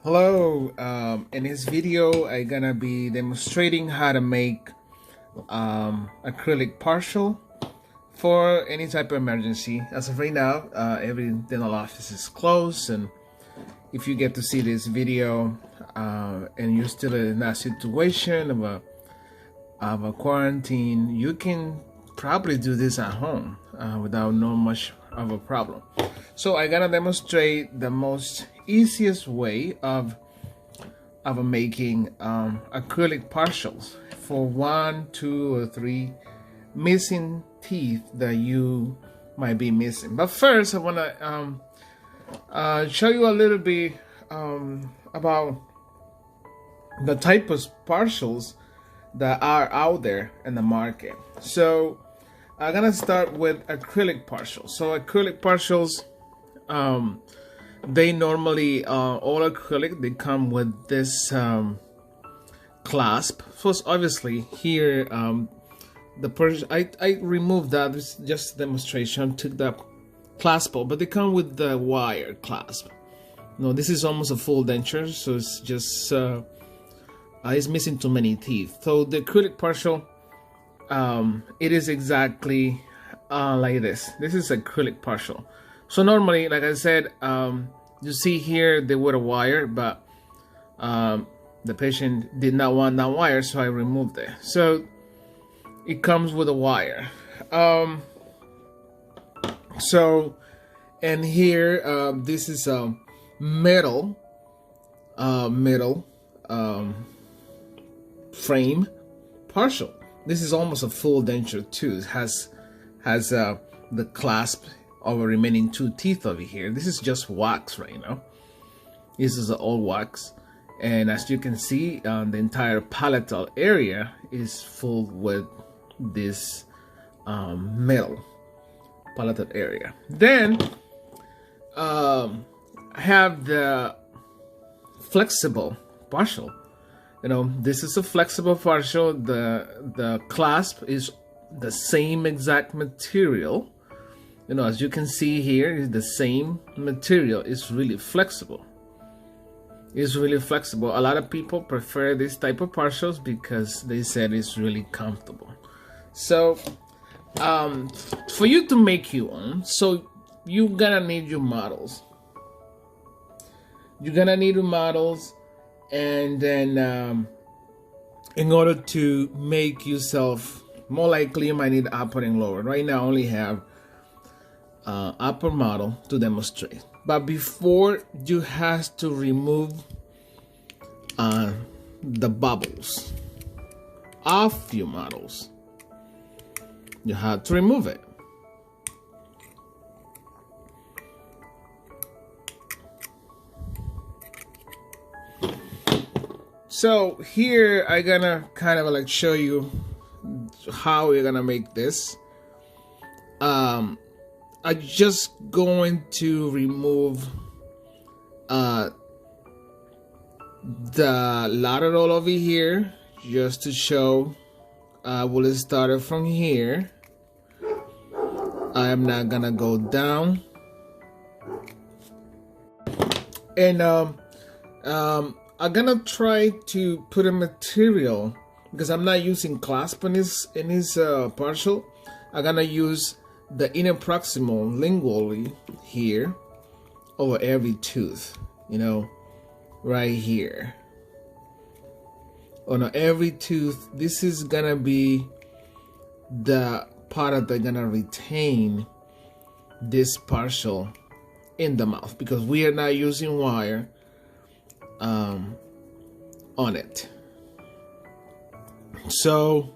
Hello, in this video I'm gonna be demonstrating how to make acrylic partial for any type of emergency. As of right now, every dental office is closed, and if you get to see this video and you're still in that situation of a quarantine, you can probably do this at home without no much of a problem. So I'm gonna demonstrate the most easiest way of making acrylic partials for 1, 2, or 3 missing teeth that you might be missing. But first I want to show you a little bit about the type of partials that are out there in the market. So I'm gonna start with acrylic partials. So acrylic partials, they normally all acrylic. They come with this clasp. First, obviously here the person I removed that. This is just a demonstration. Took that clasp off, but they come with the wire clasp. No, this is almost a full denture, so it's just it's missing too many teeth. So the acrylic partial, it is exactly like this. This is acrylic partial. So normally, like I said, you see here they would a wire, but the patient did not want that wire, so I removed it. So it comes with a wire. So, and here this is a metal frame partial. This is almost a full denture too. It has the clasp of the remaining 2 teeth over here. This is just wax right now. This is all wax, and as you can see, the entire palatal area is full with this metal palatal area. Then have the flexible partial. You know, this is a flexible partial. The clasp is the same exact material. You know, as you can see here, is the same material. It's really flexible. It's really flexible. A lot of people prefer this type of partials because they said it's really comfortable. So for you to make your own, so you're gonna need your models. You're gonna need your models, and then in order to make yourself, more likely you might need upper and lower. Right now I only have upper model to demonstrate, but before, you have to remove the bubbles off your models. You have to remove it. So here I gonna kind of like show you how we're gonna make this. I'm just going to remove the lateral over here, just to show. We'll start it from here. I am not gonna go down, and I'm gonna try to put a material, because I'm not using clasp in this partial. I'm gonna use the inner proximal lingually here over every tooth, you know, right here. On every tooth, this is gonna be the part that they're gonna retain this partial in the mouth, because we are not using wire on it. So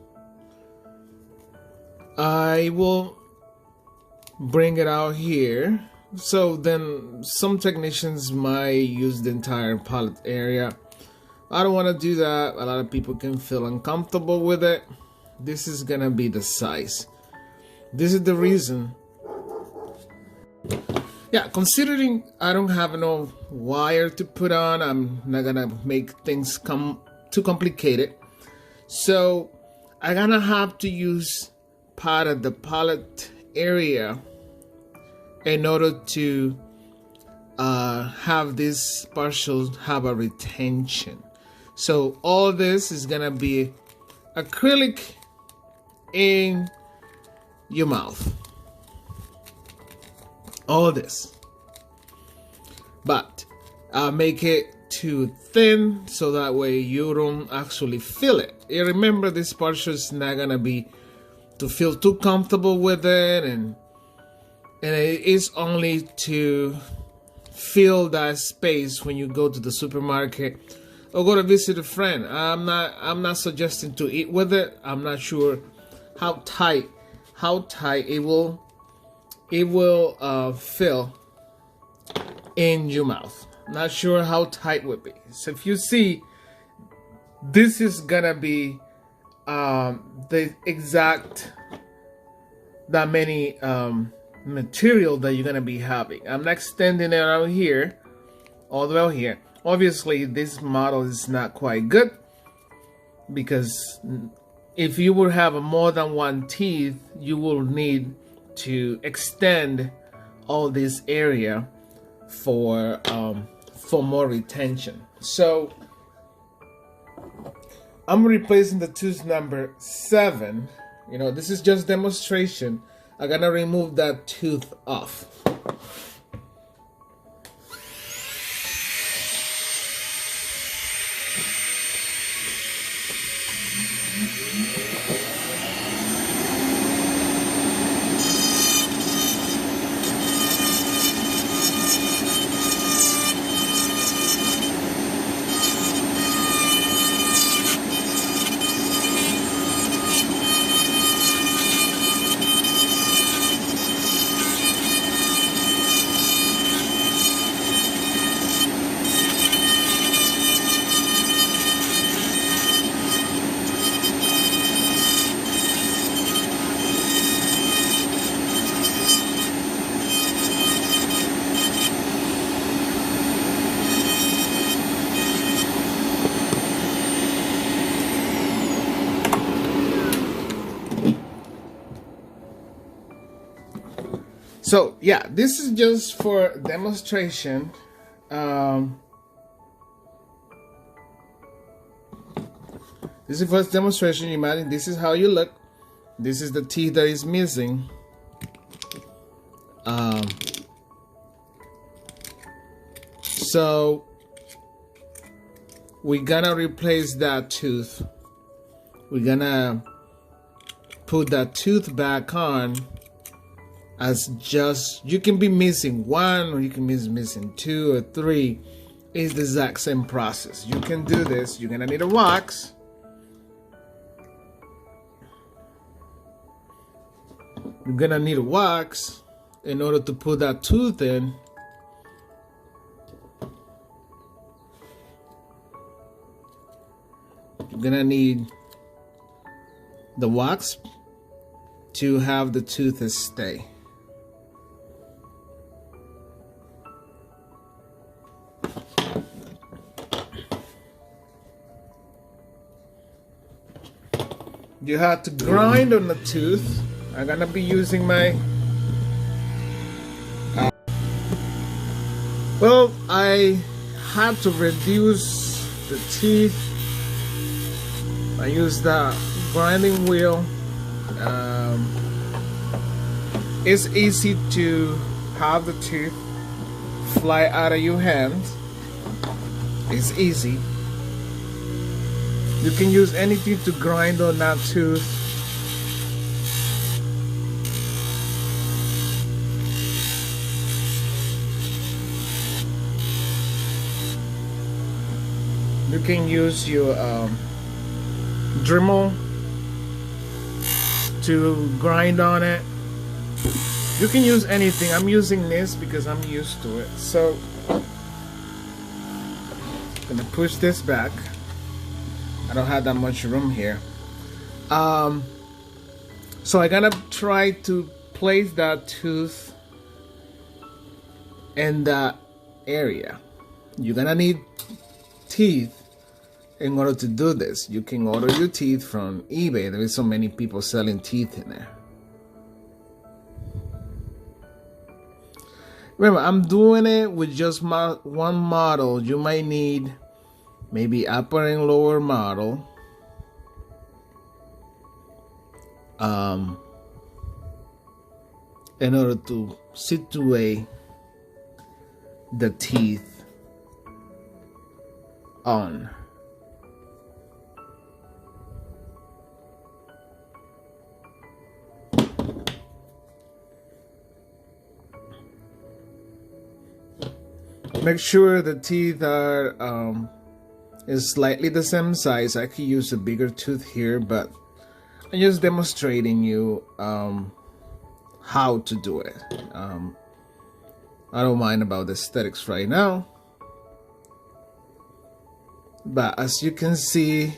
I will bring it out here. So then some technicians might use the entire palate area. I don't want to do that. A lot of people can feel uncomfortable with it. This is gonna be the size. This is the reason. Yeah, considering I don't have no wire to put on, I'm not gonna make things come too complicated. So I'm gonna have to use part of the palate area in order to have this partial have a retention. So all this is gonna be acrylic in your mouth. All this, but make it too thin so that way you don't actually feel it. And remember, this partial is not gonna be to feel too comfortable with it, and it is only to fill that space when you go to the supermarket or go to visit a friend. I'm not suggesting to eat with it. I'm not sure how tight it will fill in your mouth. Not sure how tight would be. So if you see, this is gonna be the exact that many material that you're gonna be having. I'm not extending it out here, all the way out here. Obviously, this model is not quite good, because if you will have more than one teeth, you will need to extend all this area for more retention. So I'm replacing the tooth number 7. You know, this is just demonstration. I'm gonna remove that tooth off. So yeah, this is just for demonstration. This is for demonstration. Imagine this is how you look. This is the teeth that is missing. So we're gonna replace that tooth. We're gonna put that tooth back on. As just, you can be missing 1 or you can be missing 2 or 3. It's the exact same process. You can do this. You're gonna need a wax. You're gonna need a wax in order to put that tooth in. You're gonna need the wax to have the tooth stay. You have to grind on the tooth. I'm gonna be using my well, I had to reduce the teeth. I use the grinding wheel. It's easy to have the tooth fly out of your hands. It's easy. You can use anything to grind on that tooth. You can use your Dremel to grind on it. You can use anything. I'm using this because I'm used to it. So I'm gonna push this back. I don't have that much room here. So I'm gonna try to place that tooth in that area. You're gonna need teeth in order to do this. You can order your teeth from eBay. There is so many people selling teeth in there. Remember, I'm doing it with just one model. You might need maybe upper and lower model. In order to situate the teeth on. Make sure the teeth are is slightly the same size. I could use a bigger tooth here, but I'm just demonstrating you how to do it. I don't mind about the aesthetics right now, but as you can see,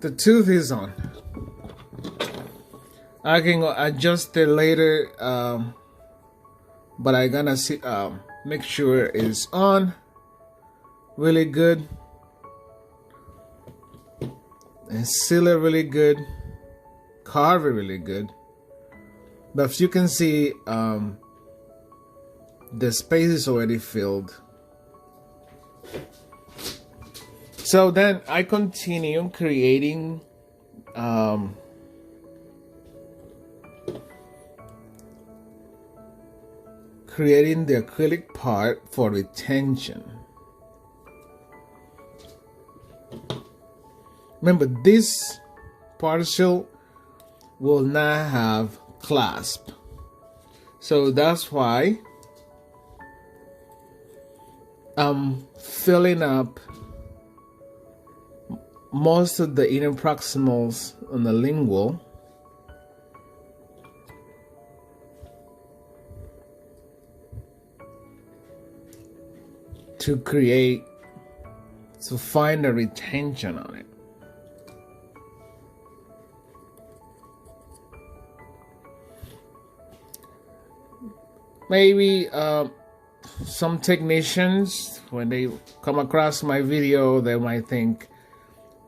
the tooth is on. I can adjust it later, but I gonna see make sure it's on really good and seal it really good, carve it really good. But as you can see, the space is already filled. So then I continue creating creating the acrylic part for retention. Remember, this partial will not have clasp, so that's why I'm filling up most of the inner proximals on the lingual to find a retention on it. Maybe some technicians, when they come across my video, they might think,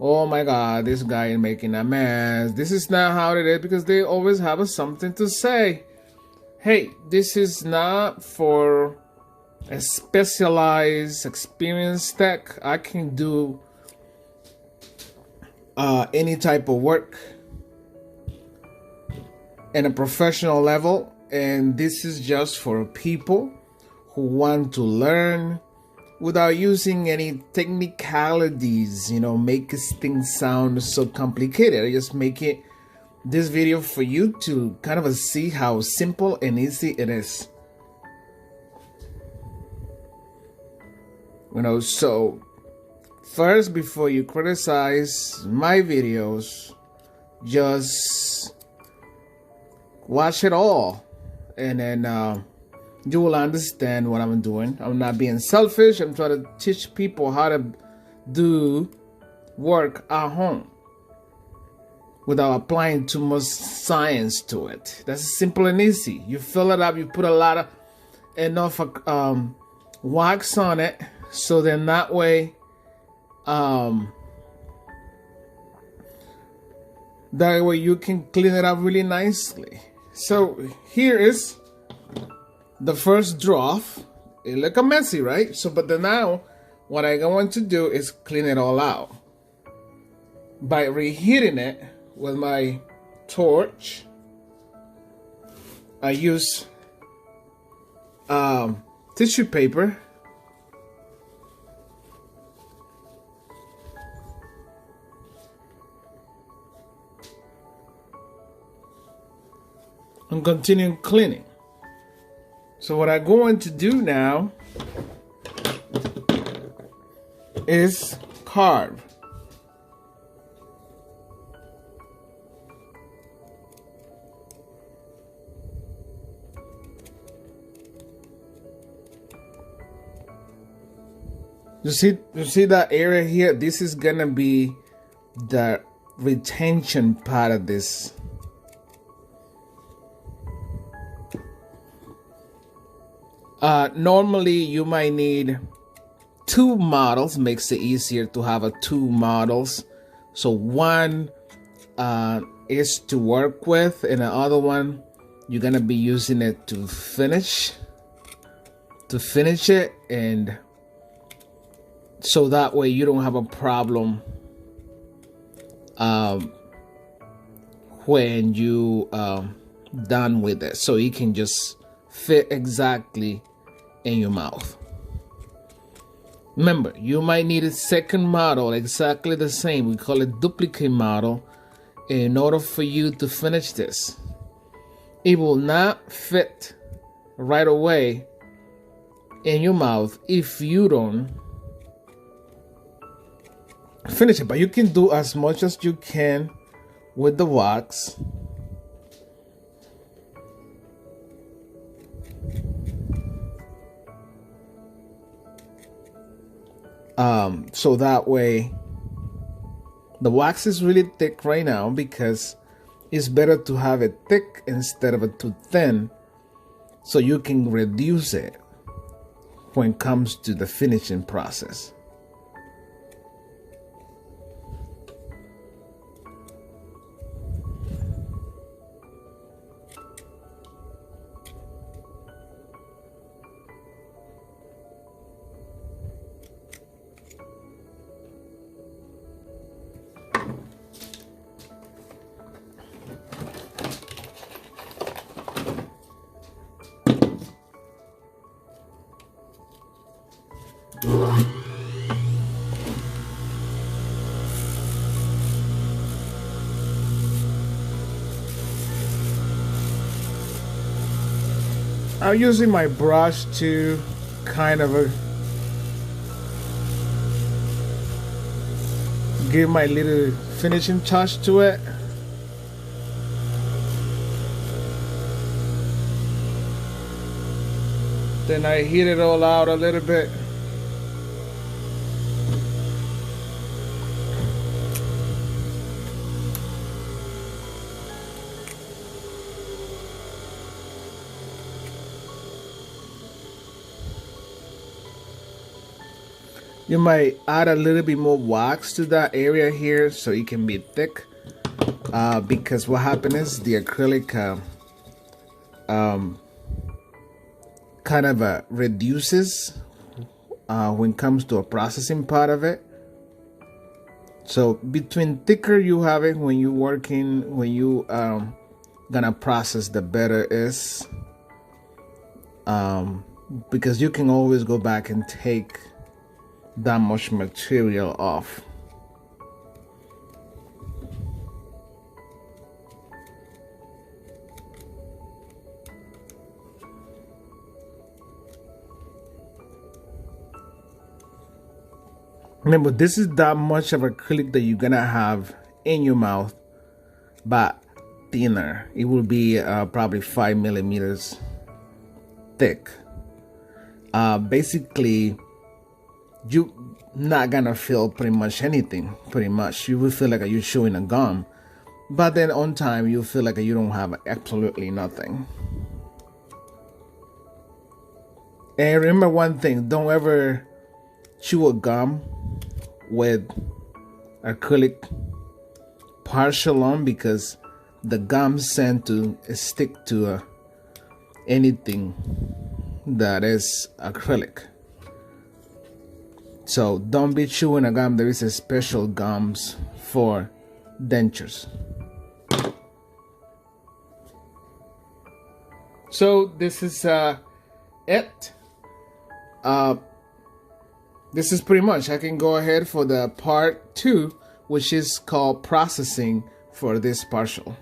oh my God, this guy is making a mess. This is not how it is, because they always have something to say. Hey, this is not for a specialized, experienced tech. I can do any type of work in a professional level, and this is just for people who want to learn without using any technicalities, you know, make things sound so complicated. I just make this video for you to kind of see how simple and easy it is. You know, so first, before you criticize my videos, just watch it all, and then you will understand what I'm doing. I'm not being selfish. I'm trying to teach people how to do work at home without applying too much science to it. That's simple and easy. You fill it up, you put enough wax on it, so then that way you can clean it up really nicely. So here is the first draft. It look messy, right? So, but then now what I want to do is clean it all out by reheating it with my torch. I use tissue paper. And continue cleaning. So what I'm going to do now is carve. You see that area here? This is gonna be the retention part of this Normally you might need 2 models. Makes it easier to have 2 models. So one is to work with, and the other one you're gonna be using it to finish it, and so that way you don't have a problem when you done with it, so it can just fit exactly in your mouth. Remember, you might need a second model exactly the same. We call it duplicate model in order for you to finish this. It will not fit right away in your mouth if you don't finish it, but you can do as much as you can with the wax. So that way, the wax is really thick right now because it's better to have it thick instead of it too thin, so you can reduce it when it comes to the finishing process. I'm using my brush to kind of give my little finishing touch to it. Then I heat it all out a little bit. You might add a little bit more wax to that area here so it can be thick, because what happens is the acrylic kind of reduces when it comes to a processing part of it. So between thicker you have it when you're working, when you gonna process, the better it is, because you can always go back and take that much material off. Remember, this is that much of acrylic that you're gonna have in your mouth, but thinner. It will be probably 5 millimeters thick. Basically, you're not gonna feel pretty much anything. Pretty much, you will feel like you're chewing a gum, but then on time you feel like you don't have absolutely nothing. And remember one thing: don't ever chew a gum with acrylic partial on, because the gums tend to stick to anything that is acrylic. So don't be chewing a gum. There is a special gums for dentures. So this is it. This is pretty much. I can go ahead for the part 2, which is called processing for this partial.